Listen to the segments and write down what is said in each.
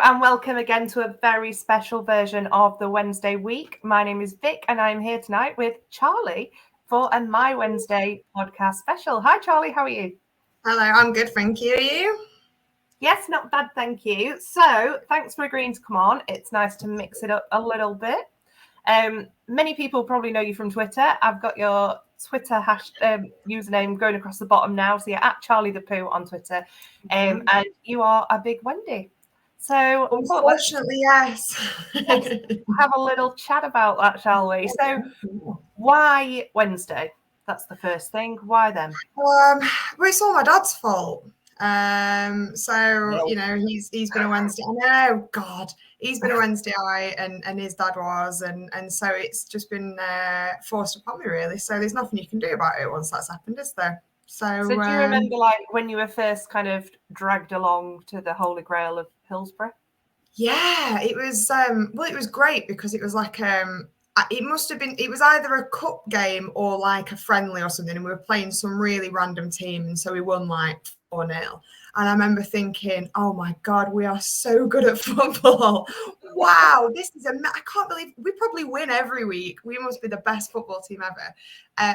and welcome again to a very special version of the Wednesday week. My name is Vic and I'm here tonight with Charlie for a My Wednesday podcast special. Hi Charlie, how are you? Hello, I'm good, thank you. Are you? Yes, not bad, thank you. So thanks for agreeing to come on. It's nice to mix it up a little bit. Many people probably know you from Twitter. I've got your Twitter username going across the bottom now. So you're at Charlie the Poo on Twitter. And you are a big Wendy. So unfortunately, yes. Let's have a little chat about that, shall we? So why Wednesday? That's the first thing. Why then? Well, it's all my dad's fault. You know, he's been a Wednesday. I know, God, he's been a Wednesday-ite, and his dad was, and so it's just been forced upon me, really. So there's nothing you can do about it once that's happened, is there? So do you remember, like, when you were first kind of dragged along to the Holy Grail of Hillsborough? Yeah, it was. Well, it was great because it was like it must have been. It was either a cup game or like a friendly or something, and we were playing some really random team, and so we won like 4-0. And I remember thinking, "Oh my God, we are so good at football! Wow, this is I can't believe we probably win every week. We must be the best football team ever."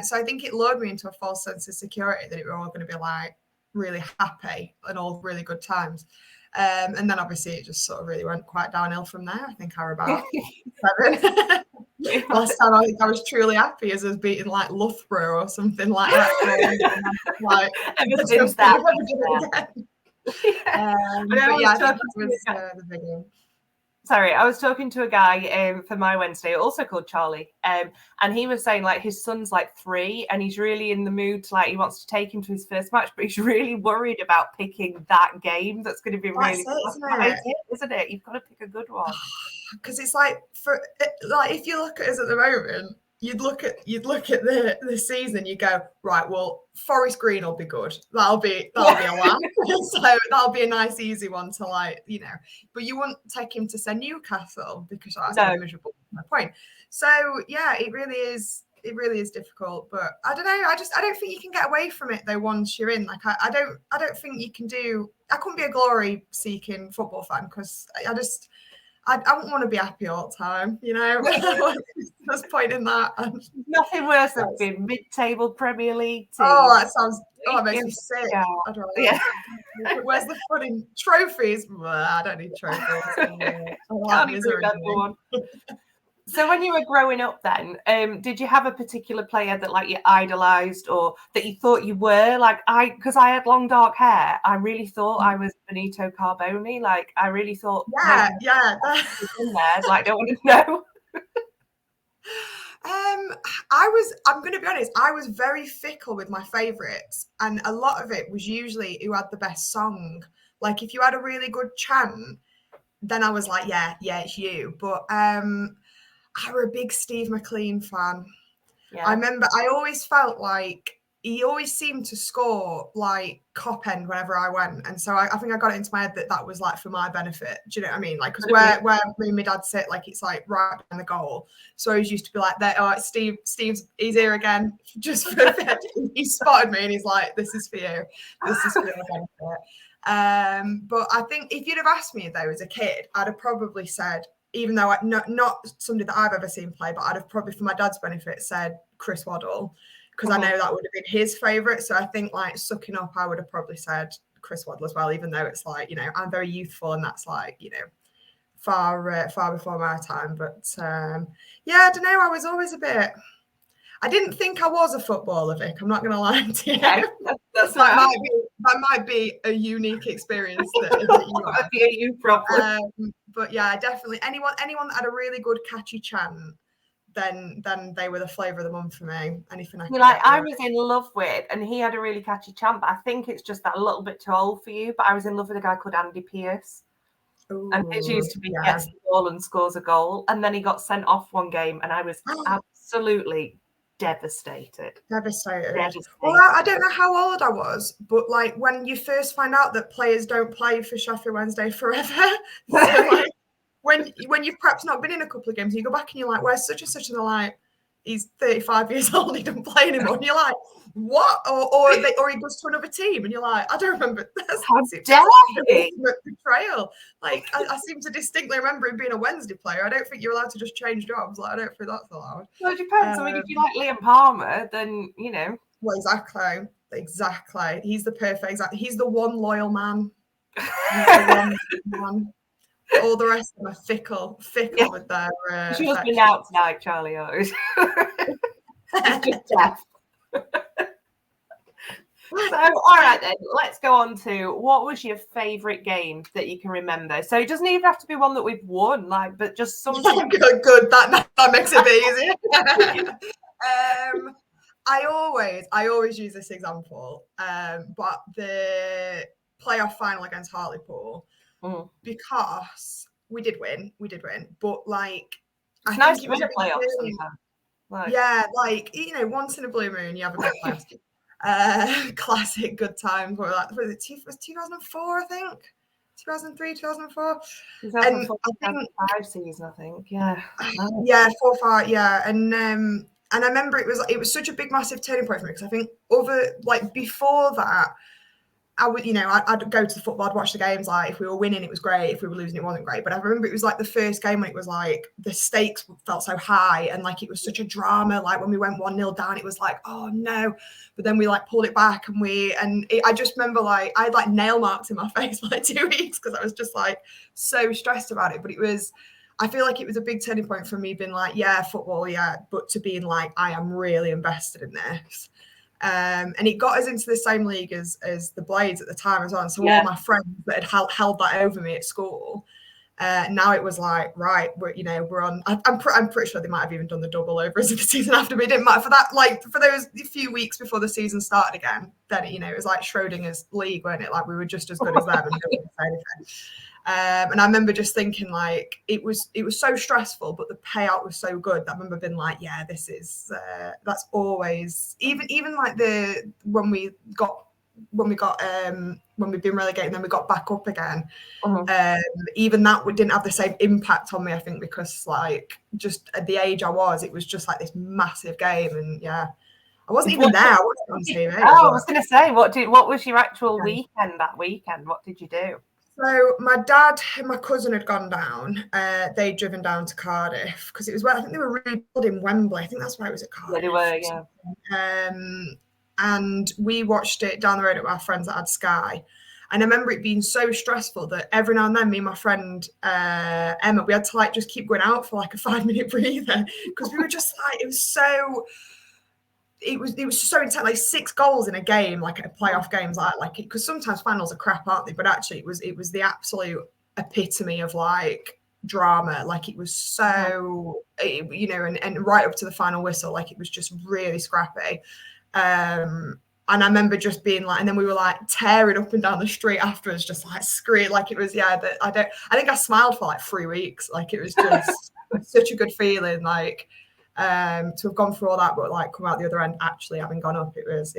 So I think it lured me into a false sense of security that we were all going to be like really happy and all really good times. And then obviously it just sort of really went quite downhill from there. I think I were about 7. Last time I think I was truly happy as I was beating like Loughborough or something like that. Like, ever since that. But yeah, I think that was the big one. Sorry, I was talking to a guy for My Wednesday, also called Charlie, and he was saying like his son's like 3 and he's really in the mood to, like, he wants to take him to his first match, but he's really worried about picking that game that's going to be really isn't it? You've got to pick a good one. Because it's like if you look at us at the moment, you'd look at the season, you go, right, well, Forest Green will be good. That'll be a laugh. So that'll be a nice easy one to, like, you know. But you wouldn't take him to say Newcastle because that's miserable. My point. So yeah, it really is difficult. But I don't know. I don't think you can get away from it though once you're in. Like I don't think you can do. I couldn't be a glory seeking football fan because I don't want to be happy all the time, you know. There's point in that. Nothing worse than being mid-table Premier League team. Oh, that sounds. Oh, it makes me sick. Where's the fun in trophies? I don't need trophies. Can't even remember one. So when you were growing up then, did you have a particular player that like you idolised or that you thought you were? Like because I had long dark hair, I really thought I was Benito Carboni. Like I really thought yeah. In there. Like, don't want to know. I'm going to be honest, I was very fickle with my favourites, and a lot of it was usually who had the best song. Like if you had a really good chant, then I was like, yeah, it's you. But I were a big Steve McLean fan. Yeah. I remember I always felt like he always seemed to score like cop end whenever I went. And so I think I got it into my head that was like for my benefit. Do you know what I mean? Like, because where me and my dad sit, like it's like right behind the goal. So I always used to be like, Steve's he's here again. Just for he spotted me and he's like, this is for you. This is for your benefit. But I think if you'd have asked me though as a kid, I'd have probably said, even though not somebody that I've ever seen play, but I'd have probably, for my dad's benefit, said Chris Waddle, because I know that would have been his favourite. So I think, like, sucking up, I would have probably said Chris Waddle as well, even though it's like, you know, I'm very youthful and that's like, you know, far before my time. But yeah, I don't know. I was always a bit. I didn't think I was a footballer, Vic. I'm not going to lie to you. Okay. That might be a unique experience. That might be a you problem. But yeah, definitely anyone that had a really good catchy chant, then they were the flavour of the month for me. Anything I was in love with, and he had a really catchy chant, but I think it's just that a little bit too old for you. But I was in love with a guy called Andy Pierce. Ooh, and his used to be gets the ball and scores a goal, and then he got sent off one game, and I was absolutely devastated. Well, I don't know how old I was, but like when you first find out that players don't play for Sheffield Wednesday forever, so like when you've perhaps not been in a couple of games, you go back and you're like, where's such and such, and they're like, he's 35 years old, he doesn't play anymore. And you're like, what? Or he goes to another team, and you're like, I don't remember. How dare he? Betrayal. Like, I seem to distinctly remember him being a Wednesday player. I don't think you're allowed to just change jobs. Like, I don't think that's allowed. Well, it depends. I mean, if you like Liam Palmer, then you know. Well, exactly. He's the perfect. He's the one loyal man. He's the one man. All the rest of them are fickle with their. She must be out tonight, Charlie. It's just death. So, all right then, let's go on to what was your favourite game that you can remember. So it doesn't even have to be one that we've won, like, but just something. Good. That makes it easy. I always use this example, but the playoff final against Hartlepool, because we did win, but like, it's nice to win a playoff sometimes. Like, yeah, like, you know, once in a blue moon, you have a good playoff. Classic good times. What was it? Was 2004, I think. 2003, 2004. 2004, 2005 season, I think. Yeah. Yeah, 4-5. Yeah, and I remember it was such a big, massive turning point for me, because I think before that, I'd go to the football, I'd watch the games. Like, if we were winning, it was great. If we were losing, it wasn't great. But I remember it was like the first game when it was like the stakes felt so high, and like it was such a drama. Like when we went 1-0 down, it was like, oh no. But then we like pulled it back, I just remember like I had like nail marks in my face for like 2 weeks, because I was just like so stressed about it. But I feel like it was a big turning point for me, being like, yeah, football, yeah, but to being like, I am really invested in this. And it got us into the same league as the Blades at the time as well. And so all my friends that had held that over me at school, now it was like, right, we're on. I'm pretty sure they might have even done the double over as if the season after me. It didn't matter for that. Like for those few weeks before the season started again, then it was like Schrodinger's league, weren't it? Like we were just as good as them, and nobody could say anything. And I remember just thinking like it was so stressful, but the payout was so good that I remember being like, yeah, this is that's always even like when we've been relegated and then we got back up again. Even that didn't have the same impact on me, I think, because like just at the age I was, it was just like this massive game, and yeah. I wasn't even there. I wasn't on TV. Oh, I was going to say, what was your actual weekend that weekend? What did you do? So my dad and my cousin had gone down. They'd driven down to Cardiff, because it was I think they were rebuilding Wembley. I think that's why it was at Cardiff. Yeah, they were, yeah. And we watched it down the road at our friends that had Sky. And I remember it being so stressful that every now and then, me and my friend Emma, we had to like just keep going out for like a 5-minute breather, because we were just like, it was so intense, like 6 goals in a game, like at playoff games, like because sometimes finals are crap, aren't they? But actually, it was the absolute epitome of like drama. Like it was so, and right up to the final whistle, like it was just really scrappy. And I remember just being like, and then we were like tearing up and down the street afterwards, just like screaming. Like it was, I think I smiled for like 3 weeks. Like it was just such a good feeling. Like. To have gone through all that, but like come out the other end actually having gone up, it was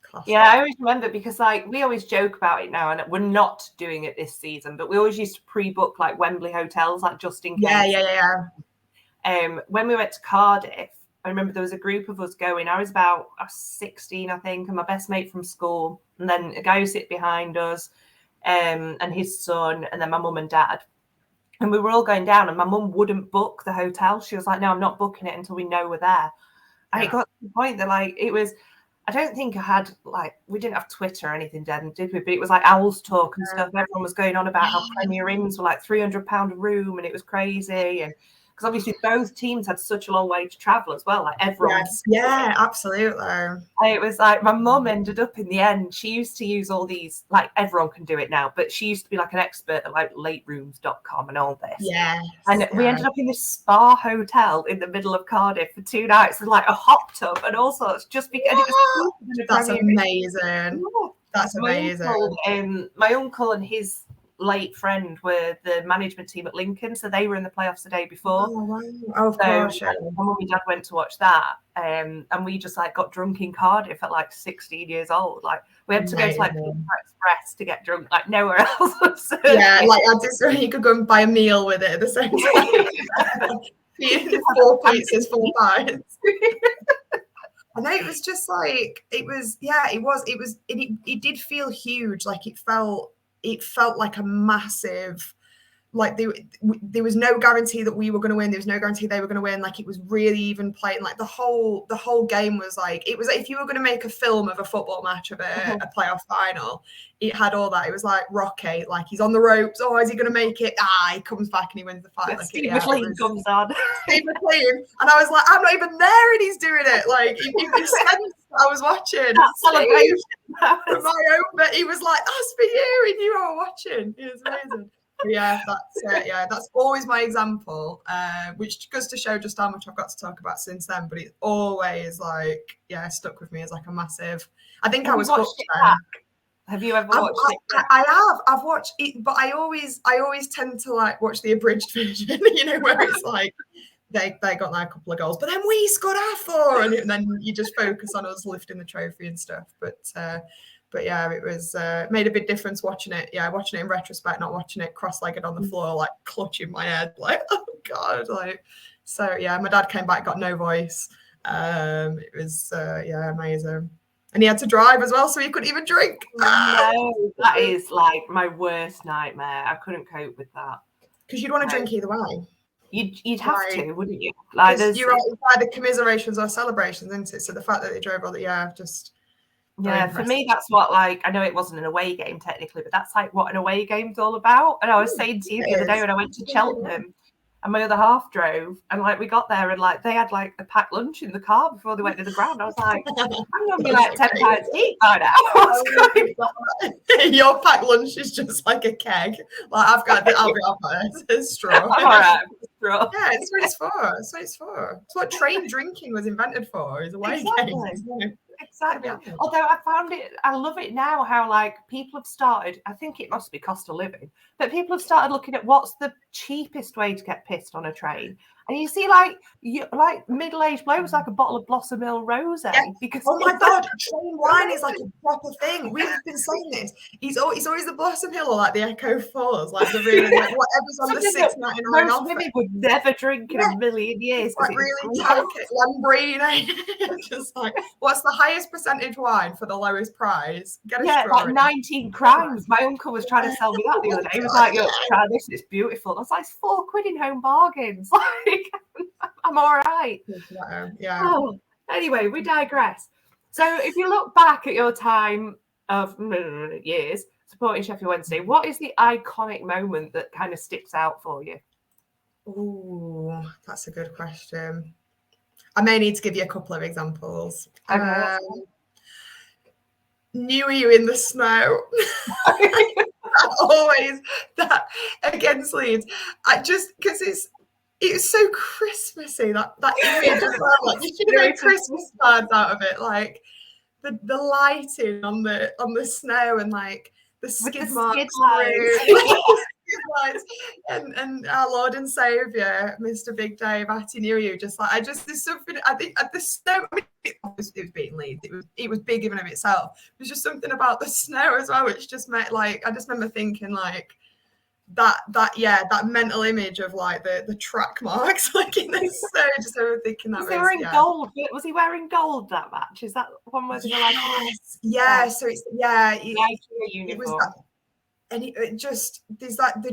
classic. Yeah, I always remember, because like we always joke about it now, and we're not doing it this season, but we always used to pre-book like Wembley hotels, like just in case. When we went to Cardiff, I remember there was a group of us going. I was about 16, I think, and my best mate from school, and then a guy who sit behind us, and his son, and then my mum and dad. And we were all going down, and my mum wouldn't book the hotel. She was like, no, I'm not booking it until we know we're there. And it got to the point that, like, it was, I don't think I had, like, we didn't have Twitter or anything then, did we? But it was like Owls Talk and stuff. Everyone was going on about how Premier Inns were like £300 a room, and it was crazy. And because obviously both teams had such a long way to travel as well. Like everyone. Yeah, absolutely. It was like my mum ended up in the end. She used to use all these, like everyone can do it now, but she used to be like an expert at like laterooms.com and all this. Yeah. And we ended up in this spa hotel in the middle of Cardiff for 2 nights with like a hot tub and all sorts. Just because it was that's amazing. That's amazing. My uncle and his late friend were the management team at Lincoln, so they were in the playoffs the day before. Oh, wow. Oh, of course. My mum and dad went to watch that, and we just like got drunk in Cardiff at like 16 years old. Like we had to go to like Pizza Express to get drunk, like nowhere else. Yeah, like I just you could go and buy a meal with it at the same time. 4 pizzas, 4 pints. I know, it was just like, it did feel huge. Like it felt like a massive, like there was no guarantee that we were going to win. There was no guarantee they were going to win. Like it was really even playing. Like the whole game was like, it was like if you were going to make a film of a football match of a playoff final, it had all that. It was like Rocky, like he's on the ropes. Oh, is he going to make it? He comes back and he wins the fight. Like Steve McLean comes on. Steve McLean, and I was like, I'm not even there, and he's doing it. Like he sensed I was watching. That celebration. But he was like, "That's for you." He knew I was watching. It was amazing. Yeah, that's always my example, which goes to show just how much I've got to talk about since then. But it's always like, stuck with me as like a massive. I think I was hooked then. Have you ever watched it? I have. I've watched it, but I always tend to like watch the abridged version. You know, where it's like they got like a couple of goals, but then we scored our 4, and then you just focus on us lifting the trophy and stuff. But yeah, it was made a big difference watching it. Yeah, watching it in retrospect, not watching it cross-legged on the floor, like clutching my head, like, oh God, like. So yeah, my dad came back, got no voice. It was amazing, and he had to drive as well, so he couldn't even drink. No, that is like my worst nightmare. I couldn't cope with that. Because you'd want to drink either way. You'd have to, wouldn't you? Like, you're either commiserations or celebrations, isn't it? So the fact that they drove all the just. Yeah, for me, that's what, like, I know it wasn't an away game technically, but that's like what an away game's all about. And I was saying to you the other day when I went to Cheltenham and my other half drove, and like we got there and like they had like a packed lunch in the car before they went to the ground. I was like, I'm gonna be like 10 pints deep by now. What's going on? Your packed lunch is just like a keg. Like I'll be off it. It's straw. All right, straw. Yeah, it's what it's for. That's what it's for. It's what train drinking was invented for. Is away games. Exactly. Although I love it now how like people have started, I think it must be cost of living, but people have started looking at what's the cheapest way to get pissed on a train. And you see like middle-aged blokes like a bottle of Blossom Hill Rosé. Yeah. Because oh my God, train wine is like a proper thing. We've been saying this. It's always the Blossom Hill or like the Echo Fours, like the really like whatever's on the $6.99 most women would never drink in a million years. Like really delicate Lambrine. Just like, what's the highest percentage wine for the lowest price? Get a straw. Like 19 crimes. My uncle was trying to sell me that the other day. He was like, "Yo, try this. It's beautiful." I was like, "It's £4 in home bargains." Like, I'm all right. Yeah. Oh, anyway, we digress. So, if you look back at your time of years supporting Sheffield Wednesday, what is the iconic moment that kind of sticks out for you? Ooh, that's a good question. I may need to give you a couple of examples. Knew you in the snow. Always that against Leeds. I just because it's so Christmassy that image as well. Like you should have made Christmas cards out of it. Like the lighting on the snow and like the skid marks and our Lord and Saviour, Mr. Big Dave, Atty knew you. Just like there's something. I think at the snow. I mean, it was beating Leeds. It was big in and of itself. There's just something about the snow as well, which just meant like I just remember thinking like that mental image of like the track marks like in the snow. Just remember thinking that. Was he wearing gold? Was he wearing gold that match? Is that one where they like? So it's it was that. And it just there's like the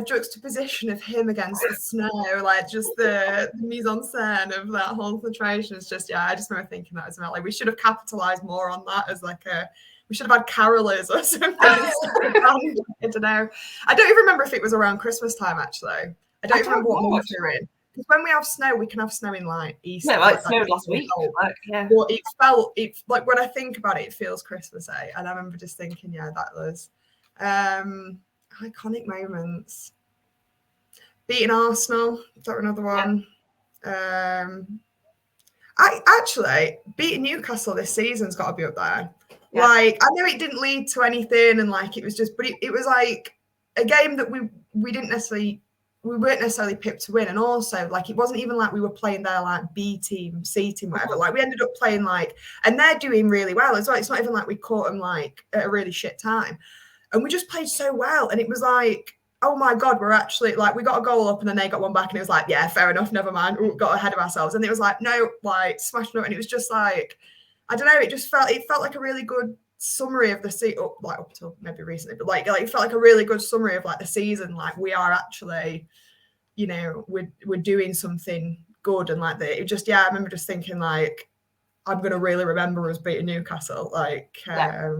juxtaposition of him against the snow, like just the mise en scène of that whole situation is just I just remember thinking that as well. Like we should have capitalized more on that as like we should have had carolers or something. I don't know. I don't even remember if it was around Christmas time actually. I don't even remember what month we were in. Because when we have snow, we can have snow in like Easter. Yeah, like it snowed last week. Well, it like when I think about it, it feels Christmassy, and I remember just thinking, that was. Iconic moments. Beating Arsenal, is that another one? I actually beating Newcastle this season's got to be up there. Yeah. Like I know it didn't lead to anything, and like it was just, but it was like a game that we weren't necessarily pipped to win, and also like it wasn't even like we were playing their like B team, C team, whatever. Like we ended up playing like, and they're doing really well as well. It's not even like we caught them like at a really shit time. And we just played so well. And it was like, oh my God, we're actually like, we got a goal up and then they got one back and it was like, yeah, fair enough, never mind. Ooh, got ahead of ourselves. And it was like, no, like smashing up. And it was just like, I don't know, it felt like a really good summary of the season, like up till maybe recently, but like it felt like a really good summary of like the season. Like we are actually, you know, we're doing something good. And like it just, yeah, I remember just thinking like, I'm going to really remember us beating Newcastle. Like, yeah.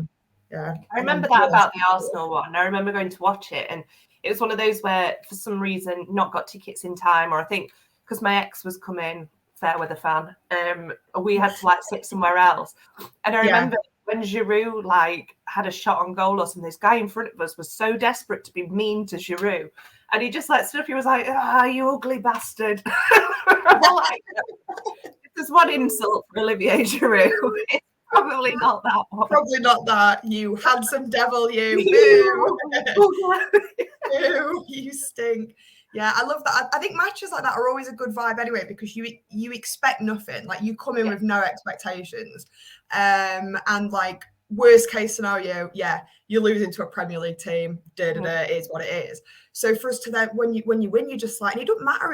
I remember that about the Arsenal one. I remember going to watch it, and it was one of those where, for some reason, not got tickets in time, or I think because my ex was coming, fair weather fan, we had to like sit somewhere else. And I remember when Giroud like had a shot on goal or something, this guy in front of us was so desperate to be mean to Giroud, and he just like stood up. He was like, "Ah, you ugly bastard!" Like, there's one insult for Olivier Giroud. It's probably not that one. Probably not that. You handsome devil, you. Boo. You stink. Yeah, I love that. I think matches like that are always a good vibe anyway, because you expect nothing. Like you come in with no expectations. And like worst case scenario, you're losing to a Premier League team. It is what it is. So for us to then when you win, you're just like, and it doesn't matter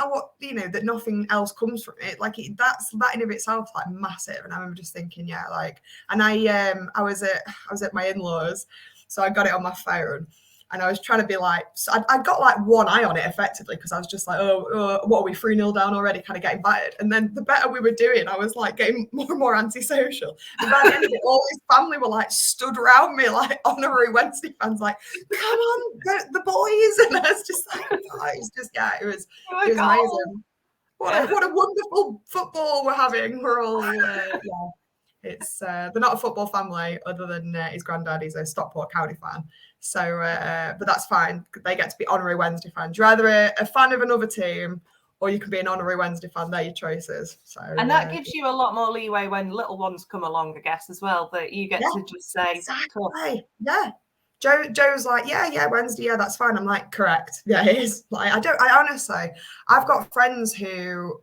what, you know, that nothing else comes from it. Like that in of itself like massive. And I remember just thinking, and I was at my in-laws, so I got it on my phone. And I was trying to be like, so I got like one eye on it effectively, because I was just like, what are we 3-0 down already? Kind of getting battered. And then the better we were doing, I was like getting more and more antisocial. And by the end of it, all his family were like stood around me, like honorary Wednesday fans, like, come on, the boys. And I was just like, it was amazing. What a wonderful football we're having. We're all, it's they're not a football family other than his granddad. He's a Stockport County fan. So, but that's fine. They get to be honorary Wednesday fans. You're either a fan of another team, or you can be an honorary Wednesday fan. They're your choices. So, and that gives you a lot more leeway when little ones come along, I guess, as well. That you get to just say, exactly. Yeah. Joe's like, yeah, Wednesday, yeah, that's fine. I'm like, correct. Yeah, it is. Like, I honestly, I've got friends who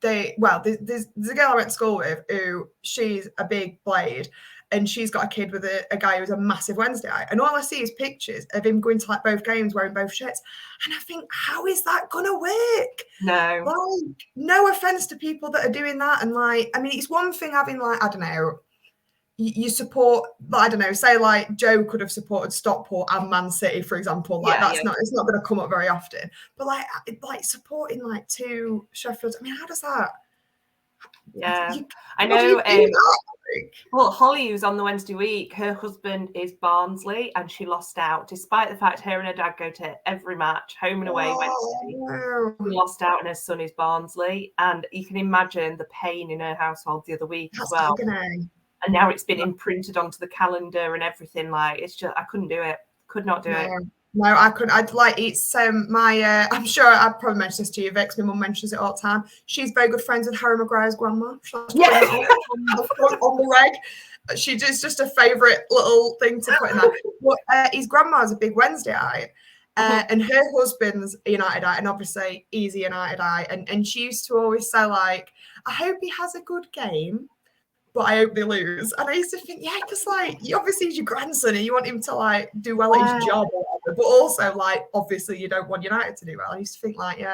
there's a girl I went to school with who she's a big Blade. And she's got a kid with a guy who's a massive Wednesday eye. And all I see is pictures of him going to like both games wearing both shirts. And I think, how is that going to work? No. Like, no offense to people that are doing that. And like, I mean, it's one thing having like, I don't know, you support, I don't know, say like Joe could have supported Stockport and Man City, for example. Like it's not going to come up very often. But like supporting like two Sheffields, I mean, how does that? Yeah, I know. Well, Holly, who's on the Wednesday week, her husband is Barnsley, and she lost out, despite the fact her and her dad go to every match, home and away Wednesday. No. She lost out, and her son is Barnsley, and you can imagine the pain in her household the other week as well. Agony. And now it's been imprinted onto the calendar and everything. Like, it's just, I couldn't do it. Could not do it. No, I couldn't. I'd like it's my. I'm sure I've probably mentioned this to you, Vix. My mum mentions it all the time. She's very good friends with Harry Maguire's grandma. On the reg. She does just a favourite little thing to put in there. But his grandma's a big Wednesday eye, and her husband's a United eye, and obviously he's a United eye. And she used to always say like, "I hope he has a good game, but I hope they lose." And I used to think, because like obviously he's your grandson and you want him to like do well at his job or whatever, but also like obviously you don't want United to do well. I used to think like,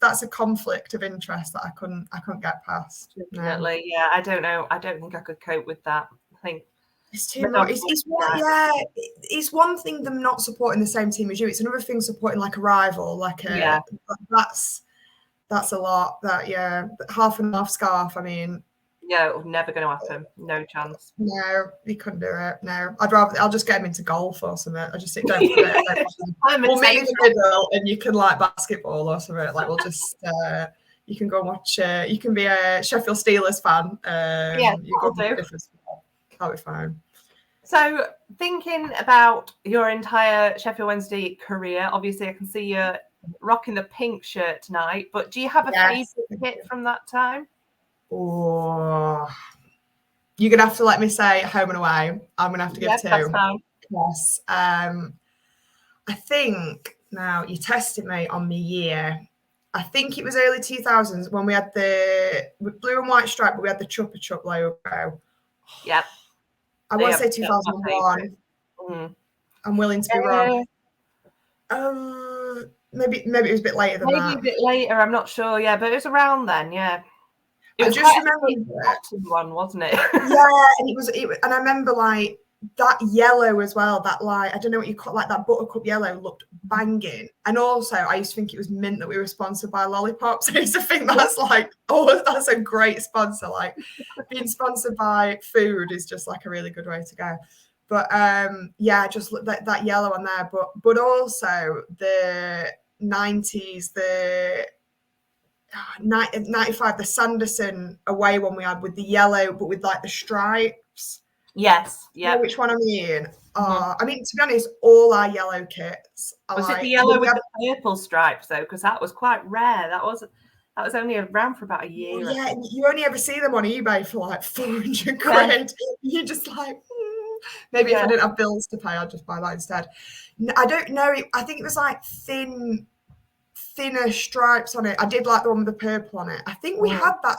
that's a conflict of interest that I couldn't get past. Definitely, yeah. I don't know. I don't think I could cope with that. I think it's too much. It's one thing them not supporting the same team as you. It's another thing supporting like a rival, that's a lot. That half and half scarf. I mean. Yeah, it was never going to happen. No chance. No, he couldn't do it. No, I'll just get him into golf or something. I just think, we'll meet in the middle and you can like basketball or something. Like we'll just, you can go and watch, you can be a Sheffield Steelers fan. I'll do. That'll be fine. So thinking about your entire Sheffield Wednesday career, obviously I can see you're rocking the pink shirt tonight, but do you have a favourite kit from that time? Oh, you're gonna have to let me say home and away. I'm gonna have to give two. That's fine. Yes. I think now you tested me on the year. I think it was early 2000s when we had the blue and white stripe, but we had the Chuppa Chup logo. Yep. I want to say 2001. I'm willing to be wrong. Maybe it was a bit later than Maybe that. a bit later, I'm not sure. Yeah, but it was around then. Yeah, it I was just quite remember a one, wasn't it? Yeah, and and I remember like that yellow as well. That like I don't know what you call like that buttercup yellow looked banging. And also, I used to think it was mint that we were sponsored by Lollipops. I used to think that's like, oh, that's a great sponsor. Like being sponsored by food is just like a really good way to go. But yeah, just look that yellow on there. But also the 90s, the 95, the Sanderson away one we had with the yellow, but with like the stripes. Yes, yeah. You know which one I mean? I mean, to be honest, all our yellow kits are Was like, it the yellow with the purple stripes though? Because that was quite rare. That was only around for about a year. Well, yeah, you only ever see them on eBay for like 400 quid. You're just like, maybe if I didn't have bills to pay, I'd just buy that instead. I don't know. I think it was like thinner stripes on it. I did like the one with the purple on it. I think we had that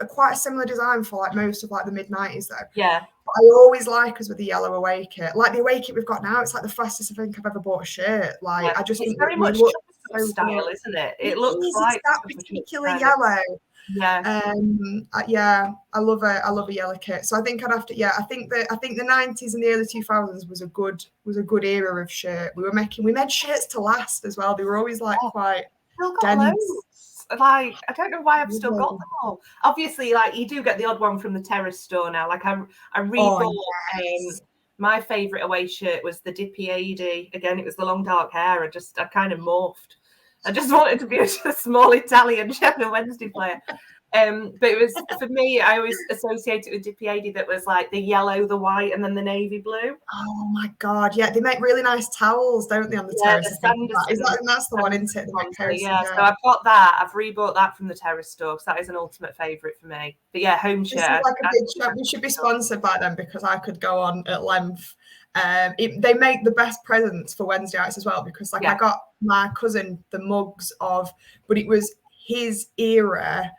quite a similar design for like most of like the mid-90s though. Yeah. But I always like us with the yellow away kit. Like the away kit we've got now, it's like the fastest I think I've ever bought a shirt. Like I just it's think very much so style, good. Isn't it? It looks like that particular yellow. Yeah, I love a yellow kit. So I think I'd have to. Yeah, I think the 90s and the early 2000s was a good era of shirt. We made shirts to last as well. They were always like quite dense. Loads. Like I don't know why I've still got them all. Obviously, like you do get the odd one from the terrace store now. Like I rebought. My favourite away shirt was the Dippy AD. Again, it was the long dark hair. I kind of morphed. I just wanted to be a small Italian Sheffield Wednesday player. But it was, for me, I always associate it with Dippy AD that was like the yellow, the white, and then the navy blue. Oh my God. Yeah, they make really nice towels, don't they, on the terrace? That's the one, isn't it? Yeah, so I've got that. I've rebought that from the terrace store because that is an ultimate favourite for me. But yeah, home shirt. We should be sponsored by them because I could go on at length. They make the best presents for Wednesday nights as well because I got my cousin the mugs but it was his era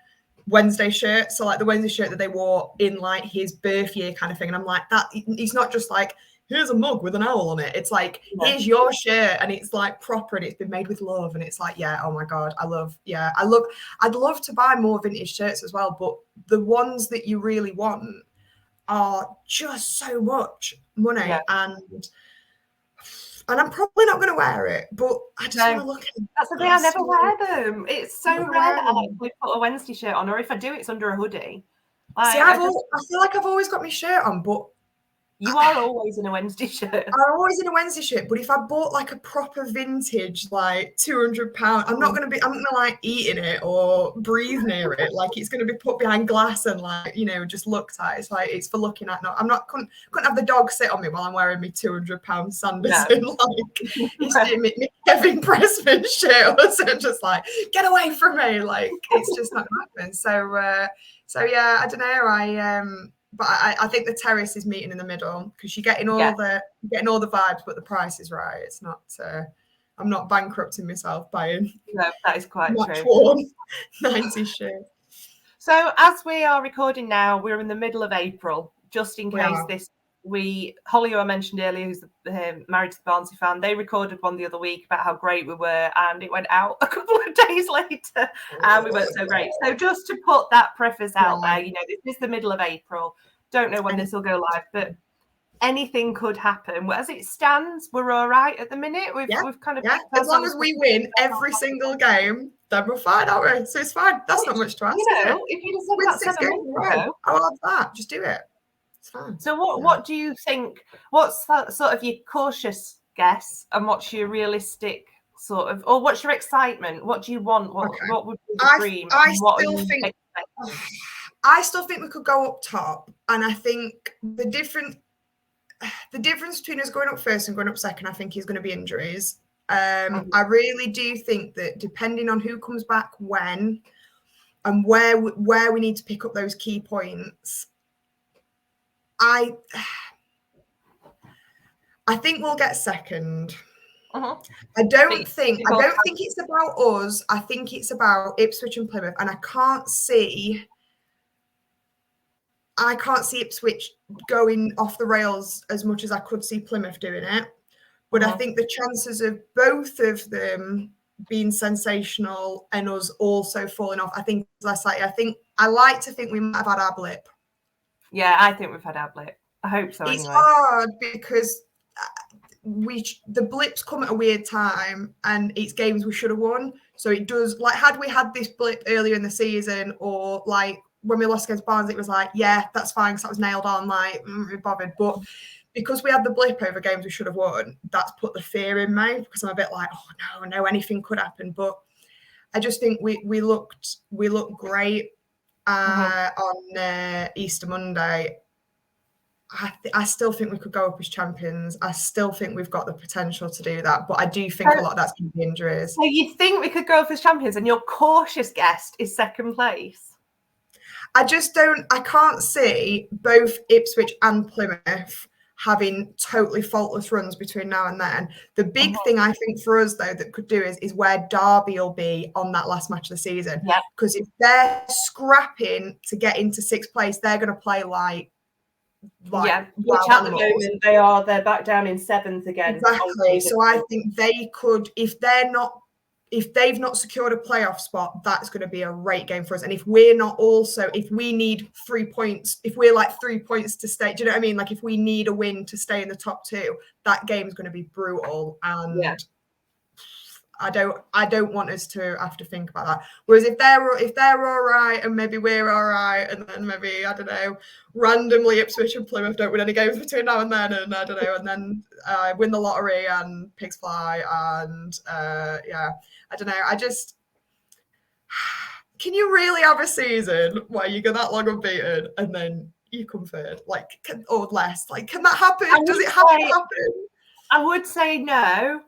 Wednesday shirt. So like the Wednesday shirt that they wore in like his birth year kind of thing. And I'm like, that it's not just like, here's a mug with an owl on it. It's like, here's your shirt and it's like proper and it's been made with love. And it's like, yeah, oh my God, I'd love to buy more vintage shirts as well. But the ones that you really want are just so much money. And I'm probably not going to wear it, but I just want to look at it. That's the thing, I never wear them. It's so rare that I actually put a Wednesday shirt on, or if I do, it's under a hoodie. I feel like I've always got my shirt on, but you are always in a Wednesday shirt. I'm always in a Wednesday shirt, but if I bought like a proper vintage, like £200, I'm gonna like eat in it or breathe near it. Like it's gonna be put behind glass and like, you know, just looked at. It's like it's for looking at. No, couldn't have the dog sit on me while I'm wearing my £200 Sanderson. No. Like it's me Kevin Pressman shirt or something, just like get away from me. Like it's just not gonna happen. So yeah, I don't know. But I think the terrace is meeting in the middle because you're getting all the vibes, but the price is right. It's not. I'm not bankrupting myself buying. No, that is quite true. Worn 90s shirt. So as we are recording now, we're in the middle of April. Just in case Holly, who I mentioned earlier, who's married to the Barnsley fan, they recorded one the other week about how great we were, and it went out a couple of days later, and we weren't so great. So just to put that preface out there, you know, this is the middle of April. Don't know when this will go live, but anything could happen. Well, as it stands, we're all right at the minute. We've kind of as long as we win every single game, then we're fine, aren't we? So it's fine. That's not much to ask. You know, if you just said that 7 months ago, I'll have that. Just do it. It's fine. So what do you think? What's that sort of your cautious guess, and what's your realistic sort of, or what's your excitement? What do you want? What would be the dream? I still think we could go up top, and I think the difference between us going up first and going up second, I think, is going to be injuries. I really do think that depending on who comes back when, and where we need to pick up those key points, I think we'll get second. I don't think it's about us. I think it's about Ipswich and Plymouth, and I can't see Ipswich going off the rails as much as I could see Plymouth doing it. But I think the chances of both of them being sensational and us also falling off, I think less likely. I like to think we might have had our blip. Yeah, I think we've had our blip. I hope so. It's anyway. hard because the blips come at a weird time, and it's games we should have won. So it does, like, had we had this blip earlier in the season, or like when we lost against Barnes, it was like, yeah, that's fine because that was nailed on, like, bothered. But because we had the blip over games we should have won, that's put the fear in me, because I'm a bit like, oh no, anything could happen. But I just think we looked great on Easter Monday. I still think we could go up as champions. I still think we've got the potential to do that, but I do think a lot of that's going to be injuries. So you think we could go up as champions, and your cautious guess is second place? I can't see both Ipswich and Plymouth having totally faultless runs between now and then. The big thing I think for us, though, that could do is where Derby will be on that last match of the season. Because if they're scrapping to get into sixth place, they're going to play like which at the moment they're back down in seventh again. Exactly. So I think they could, if they've not secured a playoff spot, that's going to be a great game for us. And if we need 3 points, if we're like 3 points to stay, do you know what I mean? Like if we need a win to stay in the top two, that game's going to be brutal. And I don't want us to have to think about that. Whereas if they're all right, and maybe we're all right, and then maybe, I don't know, randomly Ipswich and Plymouth don't win any games between now and then, and I don't know, and then win the lottery and pigs fly, and I don't know. Can you really have a season where you go that long unbeaten and then you come third, or less? Like, can that happen? Does it have to happen? I would say no.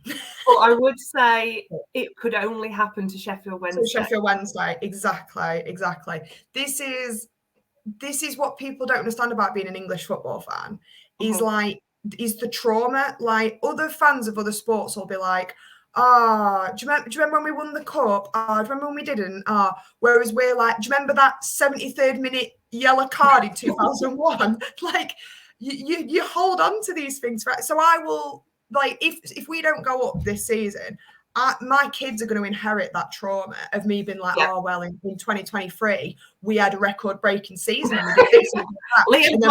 But I would say it could only happen to Sheffield Wednesday. So Sheffield Wednesday, exactly. This is what people don't understand about being an English football fan. Is the trauma. Like, other fans of other sports will be like, do you remember when we won the cup? Do you remember when we didn't? Whereas we're like, do you remember that 73rd minute yellow card in 2001? Like, you hold on to these things, right? So I will. Like, if we don't go up this season, my kids are going to inherit that trauma of me being like, oh, well, in 2023, we had a record-breaking season. And we did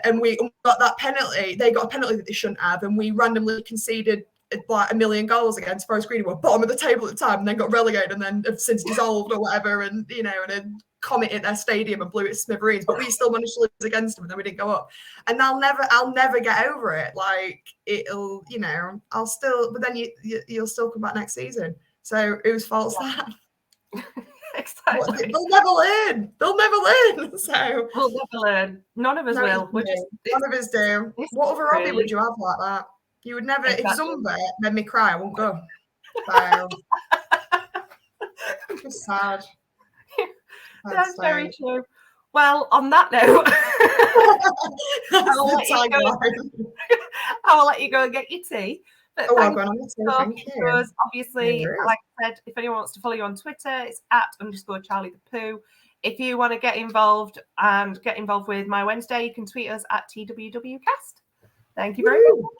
and we got that penalty. They got a penalty that they shouldn't have, and we randomly conceded like 1 million goals against Forest Green, who were bottom of the table at the time, and then got relegated, and then have since dissolved or whatever, and and a comet hit their stadium and blew it to smithereens, but we still managed to lose against them, and then we didn't go up. And I'll never get over it. Like, it'll, I'll still, but then you'll still come back next season. So whose fault's that? Exactly. They'll never learn. So we'll never learn. None of us will. None of us do. What other hobby would you have like that? You would never. If Zumba made me cry, I won't go. So it's sad. That's very true. Well, on that note, I will let you go and get your tea. But I'll go on the tea. Thank you. Because obviously, like I said, if anyone wants to follow you on Twitter, it's @_CharlieThePoo. If you want to get involved with My Wednesday, you can tweet us at TWWcast. Thank you very much.